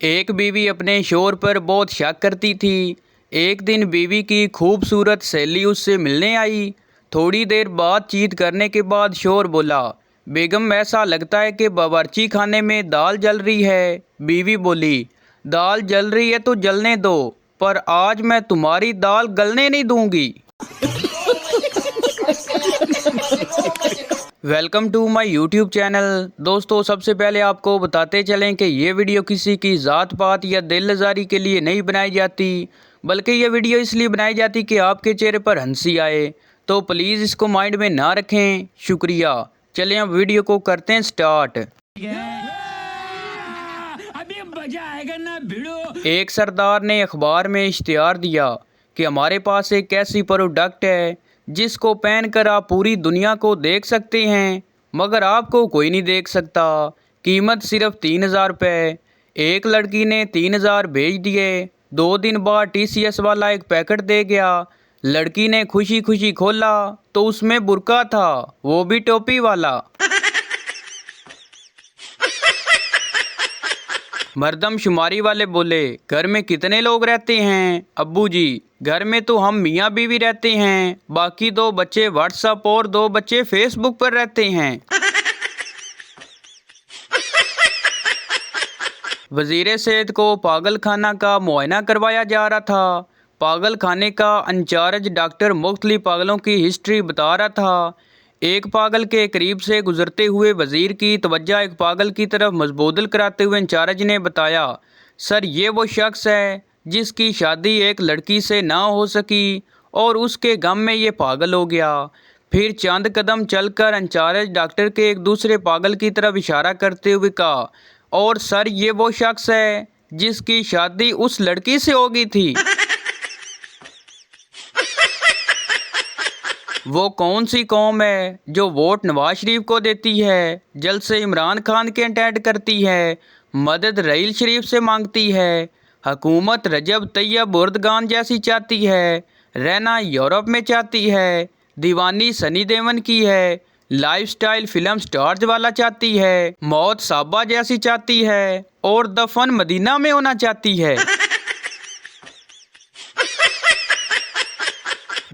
एक बीवी अपने शौहर पर बहुत शक करती थी। एक दिन बीवी की खूबसूरत सहेली उससे मिलने आई। थोड़ी देर बातचीत करने के बाद शौहर बोला, बेगम ऐसा लगता है कि बावर्ची खाने में दाल जल रही है। बीवी बोली, दाल जल रही है तो जलने दो, पर आज मैं तुम्हारी दाल गलने नहीं दूंगी। Welcome to my YouTube channel. दोस्तों, सबसे पहले आपको बताते चलें कि ये वीडियो किसी की ज़ात पात या दिल लजारी के लिए नहीं बनाई जाती, बल्कि ये वीडियो इसलिए बनाई जाती कि आपके चेहरे पर हंसी आए। तो प्लीज़ इसको माइंड में ना रखें। शुक्रिया। चलें अब वीडियो को करते हैं स्टार्ट। अभी मजा आएगा ना भिड़ो। एक सरदार ने अखबार में इश्तिहार दिया कि हमारे पास एक ऐसी प्रोडक्ट है जिसको पहनकर आप पूरी दुनिया को देख सकते हैं, मगर आपको कोई नहीं देख सकता। कीमत सिर्फ 3,000 रुपये। एक लड़की ने 3,000 भेज दिए। 2 दिन बाद TCS वाला एक पैकेट दे गया। लड़की ने खुशी खुशी खोला तो उसमें बुर्का था, वो भी टोपी वाला। मर्दमशुमारी वाले बोले, घर में कितने लोग रहते हैं? अब्बू जी, घर में तो हम मियाँ बीवी रहते हैं, बाकी 2 बच्चे व्हाट्सएप और 2 बच्चे फेसबुक पर रहते हैं। वजीर सेहत को पागल खाना का मुआयना करवाया जा रहा था। पागल खाने का इंचार्ज डॉक्टर मुख्तलिफ पागलों की हिस्ट्री बता रहा था। एक पागल के करीब से गुजरते हुए वजीर की तवज्जो एक पागल की तरफ मजबूदल कराते हुए इंचार्ज ने बताया, सर ये वो शख्स है जिसकी शादी एक लड़की से ना हो सकी और उसके गम में ये पागल हो गया। फिर चंद कदम चलकर इंचार्ज डॉक्टर के एक दूसरे पागल की तरफ इशारा करते हुए कहा, और सर ये वो शख्स है जिसकी शादी उस लड़की से हो गई थी। वो कौन सी कौम है जो वोट नवाज शरीफ को देती है, जलसे इमरान खान के अटेंड करती है, मदद रहील शरीफ से मांगती है, हुकूमत रजब तैयब उर्दगान जैसी चाहती है, रहना यूरोप में चाहती है, दीवानी सनी देओल की है, लाइफस्टाइल फिल्म स्टार्स वाला चाहती है, मौत साबा जैसी चाहती है और दफन मदीना में होना चाहती है।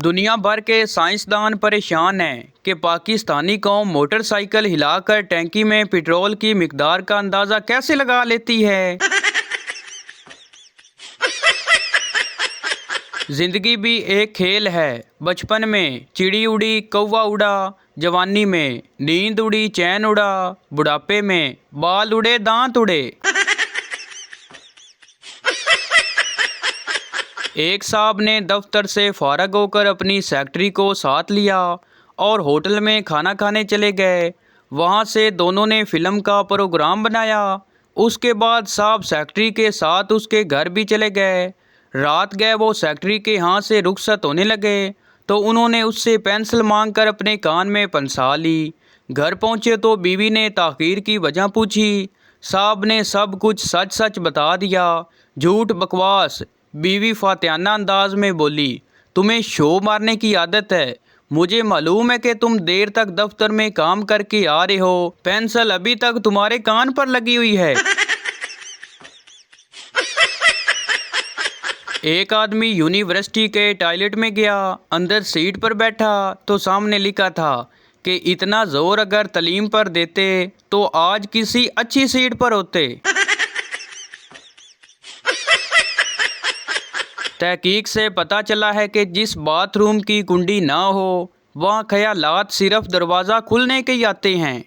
दुनिया भर के साइंसदान परेशान हैं कि पाकिस्तानी कौम मोटरसाइकिल हिलाकर टैंकी में पेट्रोल की मिकदार का अंदाज़ा कैसे लगा लेती है। जिंदगी भी एक खेल है। बचपन में चिड़ी उड़ी कौवा उड़ा, जवानी में नींद उड़ी चैन उड़ा, बुढ़ापे में बाल उड़े दांत उड़े। एक साहब ने दफ्तर से फारग होकर अपनी सेक्रेटरी को साथ लिया और होटल में खाना खाने चले गए। वहाँ से दोनों ने फिल्म का प्रोग्राम बनाया। उसके बाद साहब सेक्रेटरी के साथ उसके घर भी चले गए। रात गए वो सेक्रेटरी के यहाँ से रुखसत होने लगे तो उन्होंने उससे पेंसिल मांगकर अपने कान में पंसा ली। घर पहुँचे तो बीवी ने ताख़ीर की वजह पूछी। साहब ने सब कुछ सच सच बता दिया। झूठ बकवास। बीवी फातियाना अंदाज में बोली, तुम्हें शो मारने की आदत है। मुझे मालूम है कि तुम देर तक दफ्तर में काम करके आ रहे हो, पेंसिल अभी तक तुम्हारे कान पर लगी हुई है। एक आदमी यूनिवर्सिटी के टॉयलेट में गया। अंदर सीट पर बैठा तो सामने लिखा था कि इतना जोर अगर तालीम पर देते तो आज किसी अच्छी सीट पर होते। तहकीक से पता चला है कि जिस बाथरूम की कुंडी ना हो वहाँ ख्यालात सिर्फ दरवाज़ा खुलने के ही आते हैं।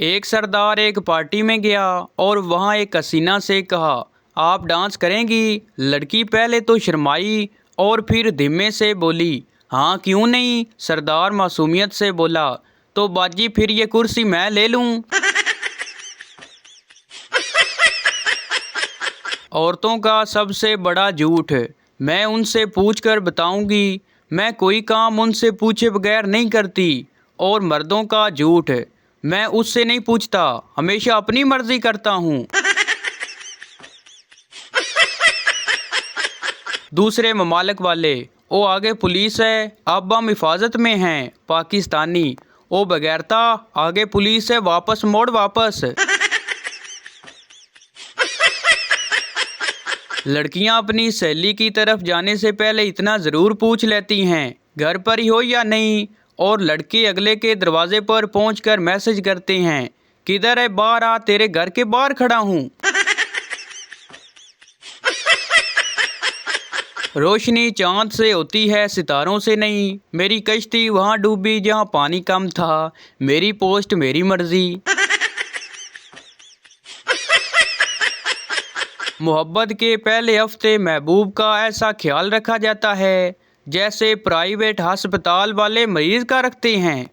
एक सरदार एक पार्टी में गया और वहाँ एक हसीना से कहा, आप डांस करेंगी? लड़की पहले तो शर्माई और फिर धीमे से बोली, हाँ क्यों नहीं। सरदार मासूमियत से बोला, तो बाजी फिर ये कुर्सी मैं ले लूँ। औरतों का सबसे बड़ा झूठ, मैं उनसे पूछकर बताऊंगी, मैं कोई काम उनसे पूछे बगैर नहीं करती। और मर्दों का झूठ, मैं उससे नहीं पूछता, हमेशा अपनी मर्जी करता हूँ। दूसरे ममालिक वाले, ओ आगे पुलिस है, अब हम हिफाजत में हैं। पाकिस्तानी, ओ बगैरता, आगे पुलिस है, वापस मोड़ वापस। लड़कियां अपनी सहेली की तरफ जाने से पहले इतना ज़रूर पूछ लेती हैं घर पर ही हो या नहीं, और लड़के अगले के दरवाजे पर पहुंचकर मैसेज करते हैं किधर है, बाहर आ, तेरे घर के बाहर खड़ा हूँ। रोशनी चांद से होती है, सितारों से नहीं। मेरी कश्ती वहाँ डूबी जहाँ पानी कम था, मेरी पोस्ट मेरी मर्जी। मोहब्बत के पहले हफ्ते महबूब का ऐसा ख्याल रखा जाता है जैसे प्राइवेट अस्पताल वाले मरीज का रखते हैं।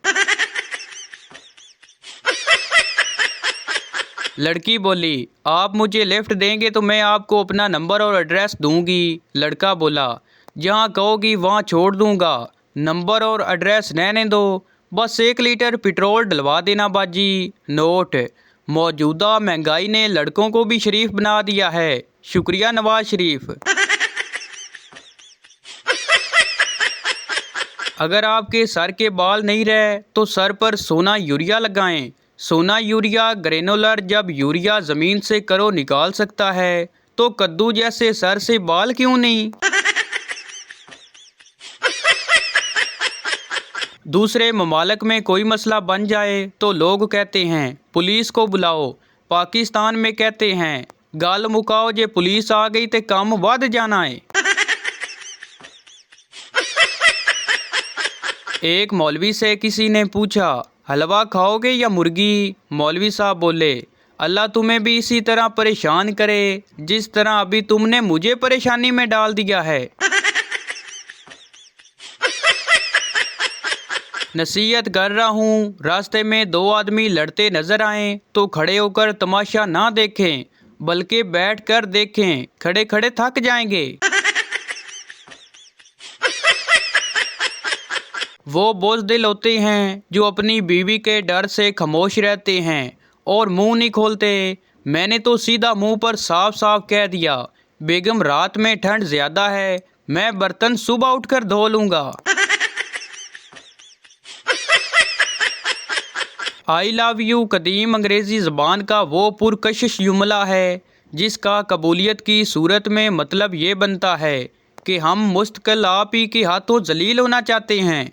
लड़की बोली, आप मुझे लिफ्ट देंगे तो मैं आपको अपना नंबर और एड्रेस दूंगी। लड़का बोला, जहाँ कहोगी वहाँ छोड़ दूंगा, नंबर और एड्रेस रहने दो, बस 1 लीटर पेट्रोल डलवा देना बाजी। नोट, मौजूदा महंगाई ने लड़कों को भी शरीफ बना दिया है, शुक्रिया नवाज शरीफ। अगर आपके सर के बाल नहीं रहे तो सर पर सोना यूरिया लगाएं। सोना यूरिया ग्रेनुलर जब यूरिया ज़मीन से करो निकाल सकता है, तो कद्दू जैसे सर से बाल क्यों नहीं। दूसरे ममालिक में कोई मसला बन जाए तो लोग कहते हैं पुलिस को बुलाओ। पाकिस्तान में कहते हैं गल मुकाओ, जे पुलिस आ गई तो काम वध जाना है। एक मौलवी से किसी ने पूछा, हलवा खाओगे या मुर्गी? मौलवी साहब बोले, अल्लाह तुम्हें भी इसी तरह परेशान करे जिस तरह अभी तुमने मुझे परेशानी में डाल दिया है। नसीहत कर रहा हूँ, रास्ते में 2 आदमी लड़ते नजर आए तो खड़े होकर तमाशा ना देखें, बल्कि बैठकर देखें, खड़े खड़े थक जाएंगे। वो बोझदिल होते हैं जो अपनी बीवी के डर से खामोश रहते हैं और मुंह नहीं खोलते। मैंने तो सीधा मुंह पर साफ साफ कह दिया, बेगम रात में ठंड ज़्यादा है, मैं बर्तन सुबह उठकर धो लूँगा। आई लव यू कदीम अंग्रेज़ी ज़बान का वो पुरकशिश जुमला है जिसका कबूलियत की सूरत में मतलब ये बनता है कि हम मुस्तकिल आप ही के हाथों जलील होना चाहते हैं।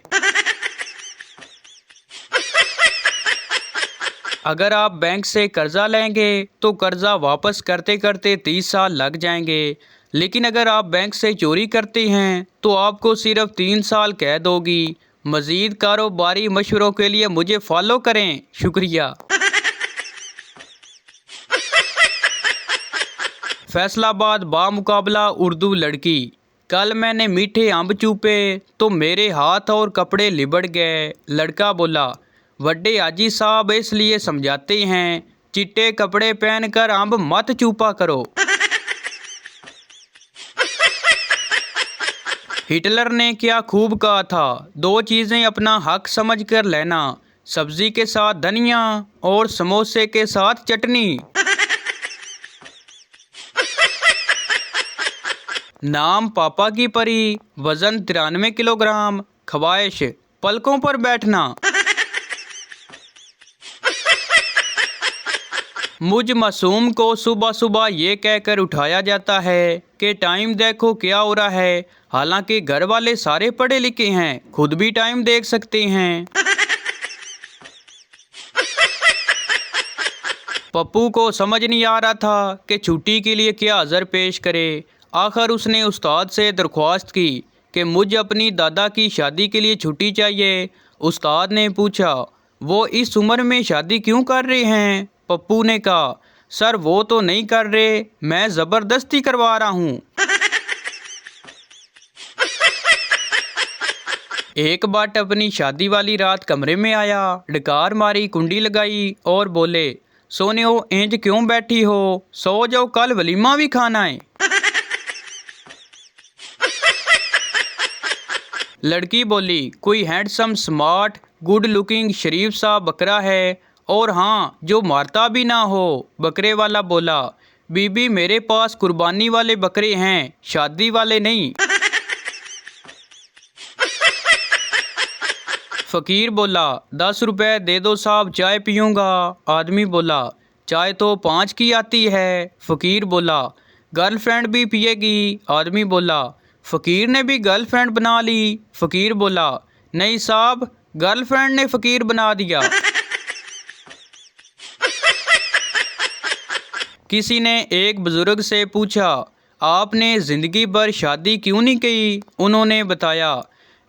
अगर आप बैंक से कर्जा लेंगे तो कर्जा वापस करते करते 30 साल लग जाएंगे, लेकिन अगर आप बैंक से चोरी करते हैं तो आपको सिर्फ 3 साल कैद होगी। मज़ीद कारोबारी मशवरों के लिए मुझे फॉलो करें, शुक्रिया। फैसलाबाद बामुकाबला उर्दू लड़की। कल मैंने मीठे अम्ब चूपे तो मेरे हाथ और कपड़े लिबड़ गए। लड़का बोला, वड्डे हाजी साहब इसलिए समझाते हैं चिट्टे कपड़े पहनकर अम्ब मत चूपा करो। हिटलर ने क्या खूब कहा था, 2 चीज़ें अपना हक समझ कर लेना, सब्जी के साथ धनिया और समोसे के साथ चटनी। नाम पापा की परी, वजन 93 किलोग्राम, ख्वाहिश पलकों पर बैठना। मुझ मासूम को सुबह सुबह ये कहकर उठाया जाता है कि टाइम देखो क्या हो रहा है, हालांकि घर वाले सारे पढ़े लिखे हैं, खुद भी टाइम देख सकते हैं। पप्पू को समझ नहीं आ रहा था कि छुट्टी के लिए क्या अज़र पेश करे। आखिर उसने उस्ताद से दरख्वास्त की कि मुझे अपनी दादा की शादी के लिए छुट्टी चाहिए। उस्ताद ने पूछा, वो इस उम्र में शादी क्यों कर रहे हैं? पप्पू ने कहा, सर वो तो नहीं कर रहे, मैं ज़बरदस्ती करवा रहा हूँ। एक बाट अपनी शादी वाली रात कमरे में आया, डकार मारी, कुंडी लगाई और बोले, सोने हो इंज क्यों बैठी हो, सो जाओ, कल वलीमा भी खाना है। लड़की बोली, कोई हैंडसम स्मार्ट गुड लुकिंग शरीफ सा बकरा है, और हाँ जो मारता भी ना हो। बकरे वाला बोला, बीबी मेरे पास कुर्बानी वाले बकरे हैं, शादी वाले नहीं। फ़कीर बोला 10 रुपये दे दो साहब, चाय पीऊँगा। आदमी बोला चाय तो 5 की आती है। फ़कीर बोला गर्लफ्रेंड भी पिएगी। आदमी बोला फ़कीर ने भी गर्लफ्रेंड बना ली। फ़कीर बोला नहीं साहब, गर्लफ्रेंड ने फ़कीर बना दिया। किसी ने एक बुज़ुर्ग से पूछा आपने ज़िंदगी भर शादी क्यों नहीं की? उन्होंने बताया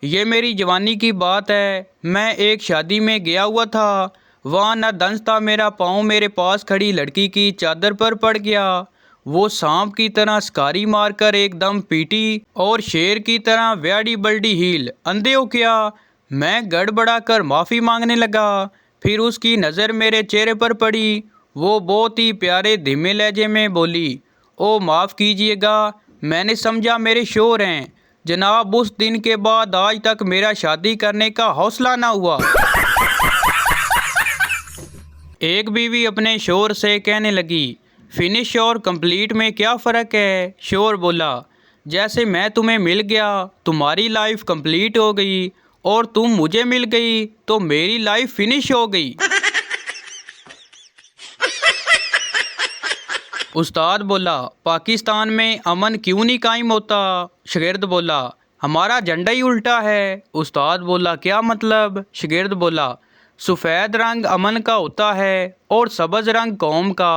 ये मेरी जवानी की बात है। मैं एक शादी में गया हुआ था, वहाँ न दंस था मेरा पाँव मेरे पास खड़ी लड़की की चादर पर पड़ गया। वो सांप की तरह शिकारी मारकर एकदम पीटी और शेर की तरह व्याडी बल्डी हील। अंधे हो क्या? मैं गड़बड़ा कर माफ़ी मांगने लगा। फिर उसकी नज़र मेरे चेहरे पर पड़ी। वो बहुत ही प्यारे धीमे लहजे में बोली ओ माफ़ कीजिएगा, मैंने समझा मेरे शोर हैं। जनाब उस दिन के बाद आज तक मेरा शादी करने का हौसला ना हुआ। एक बीवी अपने शोर से कहने लगी फिनिश और कंप्लीट में क्या फ़र्क है? शोर बोला जैसे मैं तुम्हें मिल गया तुम्हारी लाइफ कंप्लीट हो गई और तुम मुझे मिल गई तो मेरी लाइफ फिनिश हो गई। उस्ताद बोला पाकिस्तान में अमन क्यों नहीं कायम होता? शागिर्द बोला हमारा झंडा ही उल्टा है। उस्ताद बोला क्या मतलब? शागिर्द बोला सफ़ेद रंग अमन का होता है और सब्ज़ रंग कौम का।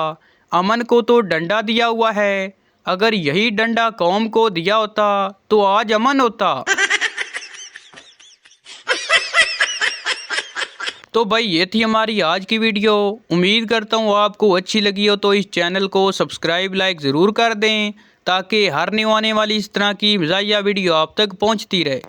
अमन को तो डंडा दिया हुआ है, अगर यही डंडा कौम को दिया होता तो आज अमन होता। तो भाई ये थी हमारी आज की वीडियो। उम्मीद करता हूँ आपको अच्छी लगी हो, तो इस चैनल को सब्सक्राइब लाइक ज़रूर कर दें ताकि हर न्यू आने वाली इस तरह की मज़ाहिया वीडियो आप तक पहुँचती रहे।